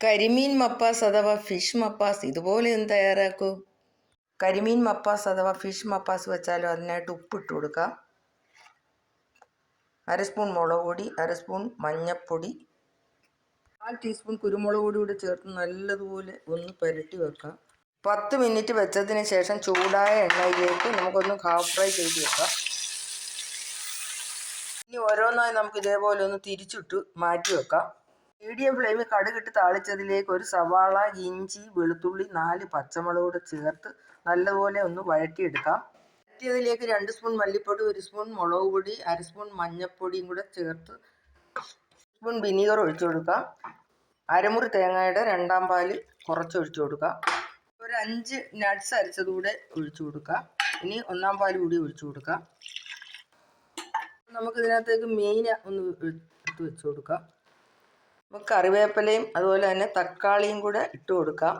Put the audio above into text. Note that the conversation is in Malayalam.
കരിമീൻ മപ്പാസ് അഥവാ ഫിഷ് മപ്പാസ് ഇതുപോലെ ഒന്ന് തയ്യാറാക്കൂ. കരിമീൻ മപ്പാസ് അഥവാ ഫിഷ് മപ്പാസ് വെച്ചാലും അതിനായിട്ട് ഉപ്പിട്ട് കൊടുക്കാം. 1/2 സ്പൂൺ മുളക് പൊടി, 1/2 സ്പൂൺ മഞ്ഞൾപ്പൊടി, 4 ടീസ്പൂൺ കുരുമുളക് പൊടി കൂടി ചേർത്ത് നല്ലതുപോലെ ഒന്ന് പുരട്ടി വെക്കാം. 10 മിനിറ്റ് വെച്ചതിന് ശേഷം ചൂടായ എണ്ണയിലേക്ക് നമുക്കൊന്ന് ഹാഫ് ഫ്രൈ ചെയ്ത് വെക്കാം. ഇനി ഓരോന്നായി നമുക്ക് ഇതേപോലെ ഒന്ന് തിരിച്ചിട്ട് മാറ്റി വെക്കാം. മീഡിയം ഫ്ലെയിമിൽ കടുകിട്ട് താളിച്ചതിലേക്ക് ഒരു സവാള, ഇഞ്ചി, വെളുത്തുള്ളി, 4 പച്ചമുളക് കൂടെ ചേർത്ത് നല്ലപോലെ ഒന്ന് വഴറ്റിയെടുക്കാം. വഴറ്റിയതിലേക്ക് 2 സ്പൂൺ മല്ലിപ്പൊടി, 1 സ്പൂൺ മുളക് പൊടി, 1/2 സ്പൂൺ മഞ്ഞൾപ്പൊടിയും കൂടെ ചേർത്ത് സ്പൂൺ വിനീഗർ ഒഴിച്ചു കൊടുക്കാം. അരമുറി തേങ്ങയുടെ 2ാം പാല് കുറച്ചൊഴിച്ചു കൊടുക്കാം. ഒരു 5 നട്ട്സ് അരച്ചതുകൂടെ ഒഴിച്ചു കൊടുക്കാം. ഇനി 1ാം പാല് കൂടി ഒഴിച്ചു കൊടുക്കാം. നമുക്ക് ഇതിനകത്തേക്ക് മീൻ ഒന്ന് എടുത്ത് വെച്ച് കൊടുക്കാം. നമുക്ക് കറിവേപ്പിലയും അതുപോലെ തന്നെ തക്കാളിയും കൂടെ ഇട്ട് കൊടുക്കാം.